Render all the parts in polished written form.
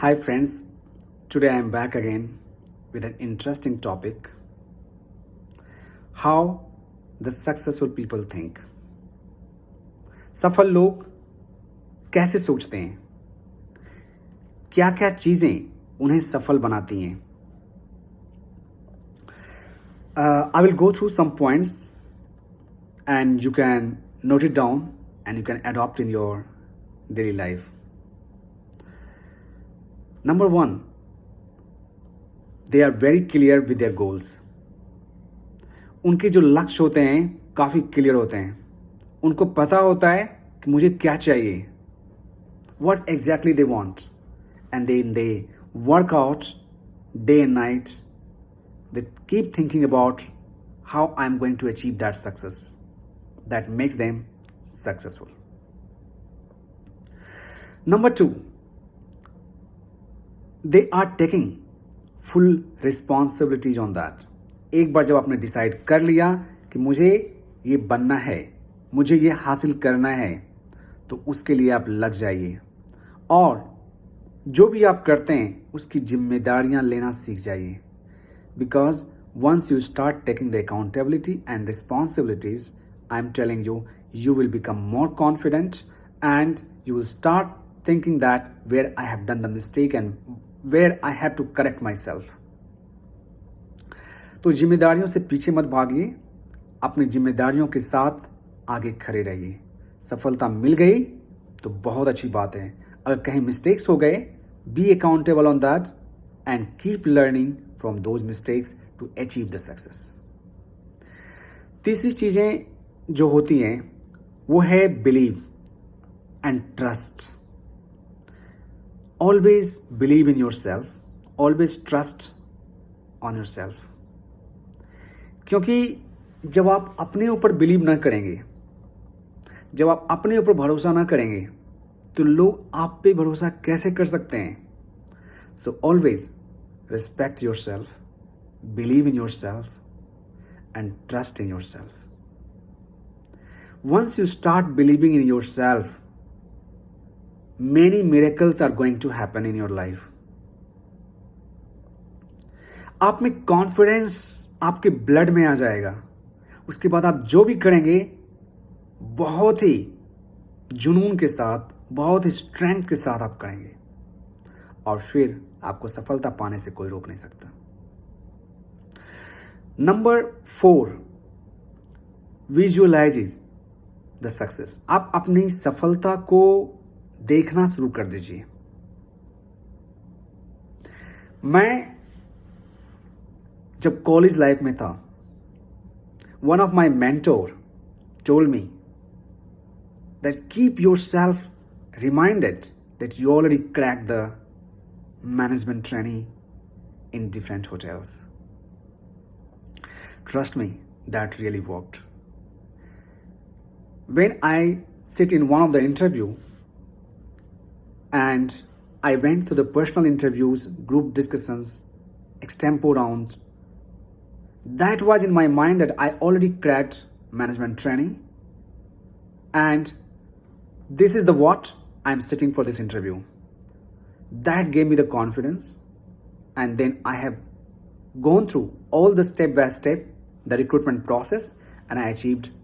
Hi, friends. Today I am back again with an interesting topic: how the successful people think. सफल लोग कैसे सोचते हैं? क्या क्या चीज़ें उन्हें सफल बनाती हैं? I will go through some points and you can note it down and you can adopt in your daily life. Number one, they are very clear with their goals. उनके जो लक्ष्य होते हैं काफ़ी क्लियर होते हैं. उनको पता होता है कि मुझे क्या चाहिए, what exactly they want, and then they work out day and night. They keep thinking about how I'm going to achieve that success. That makes them successful. Number two, they are taking full responsibilities on that. एक बार जब आपने decide कर लिया कि मुझे ये बनना है, मुझे ये हासिल करना है, तो उसके लिए आप लग जाइए और जो भी आप करते हैं उसकी जिम्मेदारियां लेना सीख जाइए. Because once you start taking the accountability and responsibilities, I am telling you, you will become more confident and you will start thinking that where I have done the mistake and where I have to correct myself. तो जिम्मेदारियों से पीछे मत भागिए, अपनी जिम्मेदारियों के साथ आगे खड़े रहिए. सफलता मिल गई तो बहुत अच्छी बात है. अगर कहीं मिस्टेक्स हो गए, be accountable on that and keep learning from those mistakes to achieve the success. तीसरी चीजें जो होती हैं वो है believe and trust. Always believe in yourself, always trust on yourself. क्योंकि जब आप अपने ऊपर बिलीव ना करेंगे, जब आप अपने ऊपर भरोसा ना करेंगे, तो लोग आप पे भरोसा कैसे कर सकते हैं? So always respect your self, believe in your self and trust in your self. Once you start believing in yourself, many miracles are going to happen in your life. आप में कॉन्फिडेंस आपके ब्लड में आ जाएगा. उसके बाद आप जो भी करेंगे बहुत ही जुनून के साथ, बहुत ही स्ट्रेंथ के साथ आप करेंगे और फिर आपको सफलता पाने से कोई रोक नहीं सकता. Number 4, visualise the success. आप अपनी सफलता को देखना शुरू कर दीजिए. मैं जब कॉलेज लाइफ में था, one of my mentor told me that keep your self reminded that you already crack the management training in different hotels. Trust me, that really worked. When I sit in one of the interview and I went to the personal interviews, group discussions, extempo rounds, that was in my mind that I already cracked management training and this is the what I'm sitting for this interview. That gave me the confidence and then I have gone through all the step by step, the recruitment process, and I achieved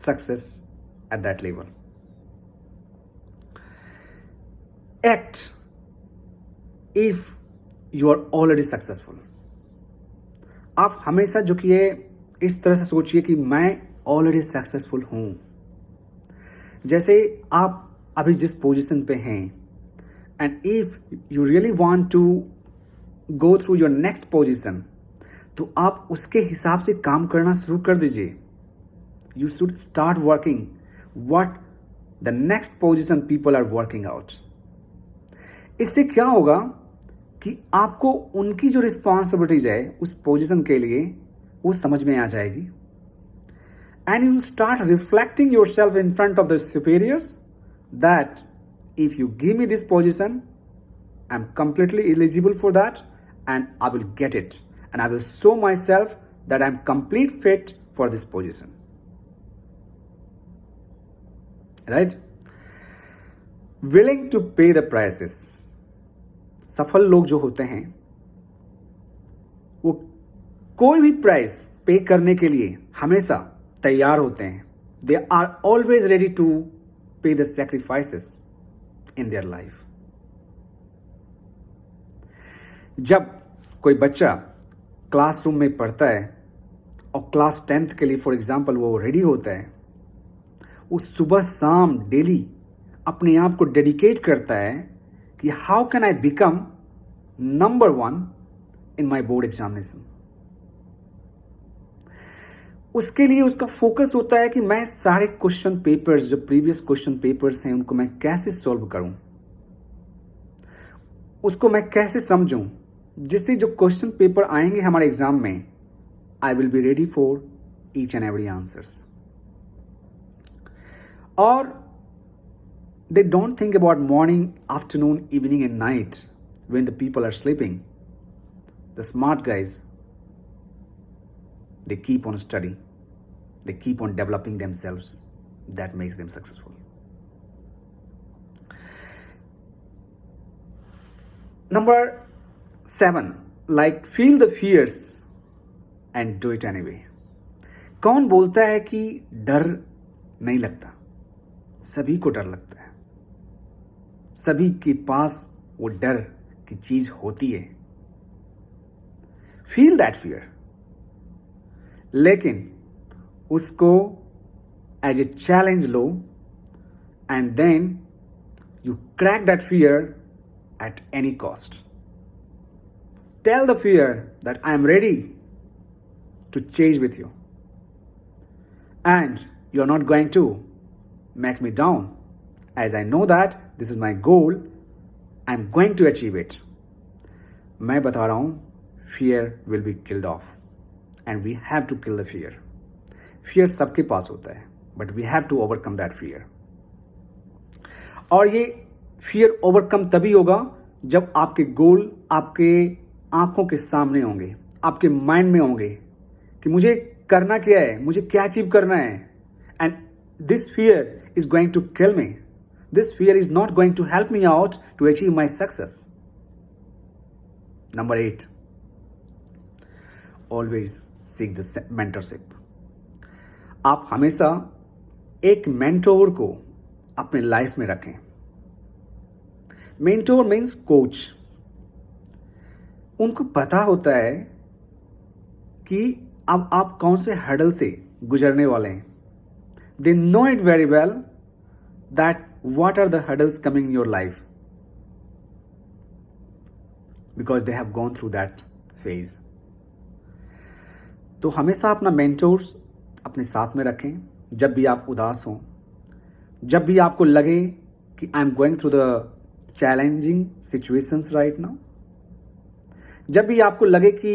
success at that level. Act if you are already successful. आप हमेशा जो कि इस तरह से सोचिए कि मैं ऑलरेडी सक्सेसफुल हूं. जैसे आप अभी जिस पोजीशन पे हैं and if you really want to go through your next position, तो आप उसके हिसाब से काम करना शुरू कर दीजिए. You should start working what the next position people are working out. इससे क्या होगा कि आपको उनकी जो रिस्पॉन्सिबिलिटीज है उस पोजीशन के लिए वो समझ में आ जाएगी. And you will start reflecting yourself in front of the superiors that if you give me this position, I'm completely eligible for that and I will get it. And I will show myself that I'm complete fit for this position. Right? Willing to pay the prices. सफल लोग जो होते हैं वो कोई भी price पे करने के लिए हमेशा तैयार होते हैं. They are always ready to pay the sacrifices in their life. जब कोई बच्चा क्लासरूम में पढ़ता है और क्लास 10th के लिए फॉर एग्जाम्पल वो रेडी होता है, वो सुबह शाम डेली अपने आप को डेडिकेट करता है कि how can I become number 1 in my board examination. उसके लिए उसका फोकस होता है कि मैं सारे क्वेश्चन पेपर्स, जो प्रीवियस क्वेश्चन पेपर्स हैं, उनको मैं कैसे सॉल्व करूं, उसको मैं कैसे समझूं, जिससे जो क्वेश्चन पेपर आएंगे हमारे एग्जाम में, I will be ready for each and every answers. और they don't think about morning, afternoon, evening and night when the people are sleeping. The smart guys, they keep on studying, they keep on developing themselves. That makes them successful. Number 7, like feel the fears and do it anyway. कौन बोलता है कि डर नहीं लगता? सभी को डर लगता है. सभी के पास वो डर की चीज होती है. फील दैट फियर, लेकिन उसको एज ए चैलेंज लो and then you crack that fear at any cost. Tell the fear that I am ready to change with you and you are not going to make me down, as I know that this is my goal. I am going to achieve it. मैं बता रहा हूं, fear will be killed off and we have to kill the fear. Fear सबके पास होता है, but we have to overcome that fear. और ये fear overcome तभी होगा जब आपके गोल आपके आंखों के सामने होंगे, आपके माइंड में होंगे कि मुझे करना क्या है, मुझे क्या अचीव करना है. And this fear is going to kill me. This fear is not going to help me out to achieve my success. Number 8, always seek the mentorship. आप हमेशा एक मेंटोर को अपने लाइफ में रखें. Mentor means coach. उनको पता होता है कि अब आप कौन से हर्डल से गुजरने वाले हैं. They know it very well that what are the hurdles coming in your life, because they have gone through that phase. तो हमेशा अपना मेंटोर्स अपने साथ में रखें. जब भी आप उदास हों, जब भी आपको लगे कि आई am going through the challenging situations right now, जब भी आपको लगे कि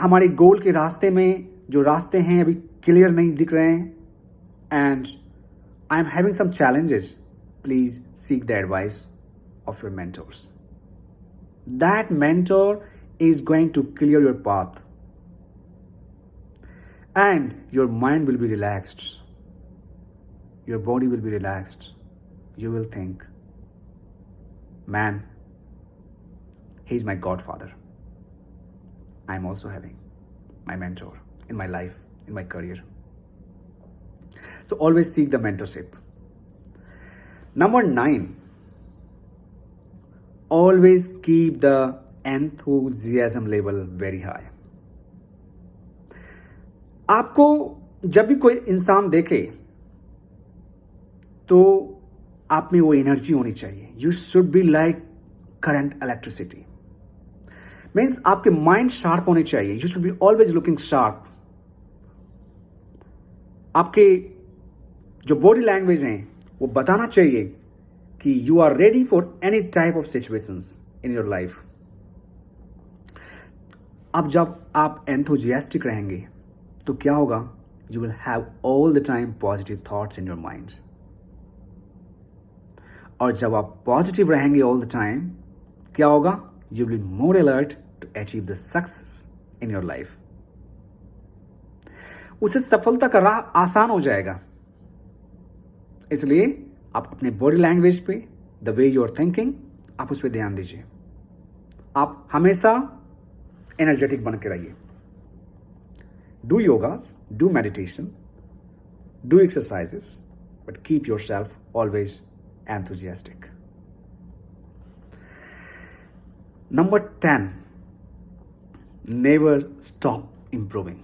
हमारे गोल के रास्ते में जो रास्ते हैं अभी क्लियर नहीं दिख रहे हैं and I am having some challenges, please seek the advice of your mentors. That mentor is going to clear your path and your mind will be relaxed. Your body will be relaxed. You will think, man, he's my godfather. I am also having my mentor in my life, in my career. So always seek the mentorship. Number 9, always keep the enthusiasm level very high. आपको जब भी कोई इंसान देखे तो आप में वो एनर्जी होनी चाहिए. You should be like current electricity. Means आपके माइंड शार्प होने चाहिए. You should be always looking sharp. आपके जो बॉडी लैंग्वेज हैं वो बताना चाहिए कि you are ready for any type of situations in your life. अब जब आप एंथुजियास्टिक रहेंगे तो क्या होगा? You will have all the time positive thoughts in your mind. और जब आप पॉजिटिव रहेंगे ऑल द टाइम, क्या होगा? You will be more alert to achieve the success in your life. उससे सफलता का राह आसान हो जाएगा. इसलिए आप अपने बॉडी लैंग्वेज पे, the way you are thinking, आप उस पर ध्यान दीजिए। आप हमेशा एनर्जेटिक बन के रहिए। Do yogas, do meditation, do exercises, but keep yourself always enthusiastic. Number 10, never stop improving.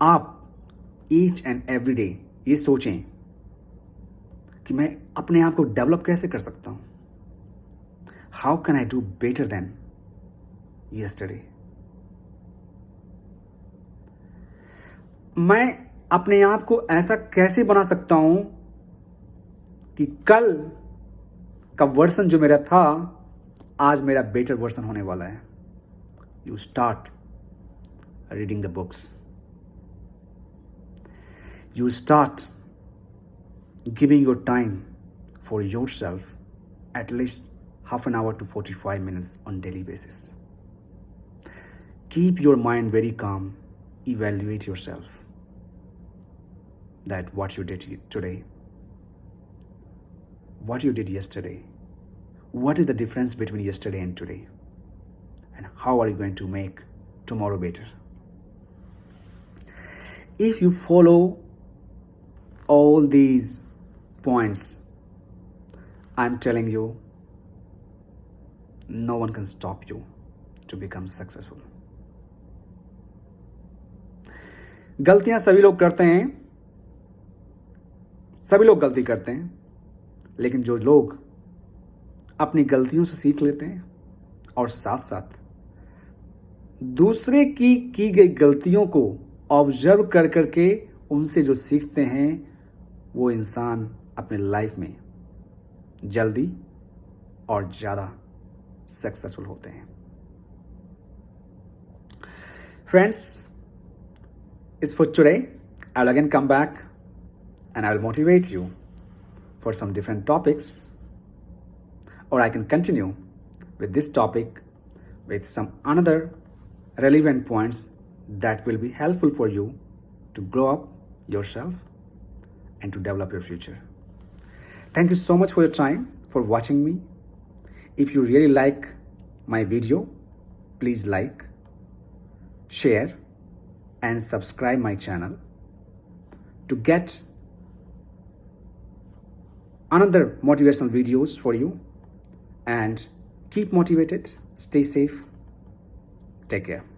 आप each and every day ये सोचें कि मैं अपने आप को डेवलप कैसे कर सकता हूं। How can I do better than yesterday? मैं अपने आप को ऐसा कैसे बना सकता हूं कि कल का वर्जन जो मेरा था आज मेरा बेटर वर्जन होने वाला है। You start reading the books, you start giving your time for your self at least half an hour to 45 minutes on daily basis. Keep your mind very calm, evaluate yourself that what you did today, what you did yesterday, what is the difference between yesterday and today, and how are you going to make tomorrow better. If you follow all these points, I'm telling you, no one can stop you to become successful. गलतियां सभी लोग करते हैं, सभी लोग गलती करते हैं, लेकिन जो लोग अपनी गलतियों से सीख लेते हैं और साथ साथ दूसरे की गई गलतियों को ऑब्जर्व कर करके उनसे जो सीखते हैं, वो इंसान अपने लाइफ में जल्दी और ज़्यादा सक्सेसफुल होते हैं। Friends, it's for today. I'll again come back and I will motivate you for some different topics, or I can continue with this topic with some another relevant points that will be helpful for you to grow up yourself and to develop your future. Thank you so much for your time, for watching me. If you really like my video, please like, share and subscribe my channel to get another motivational videos for you, and keep motivated, stay safe, take care.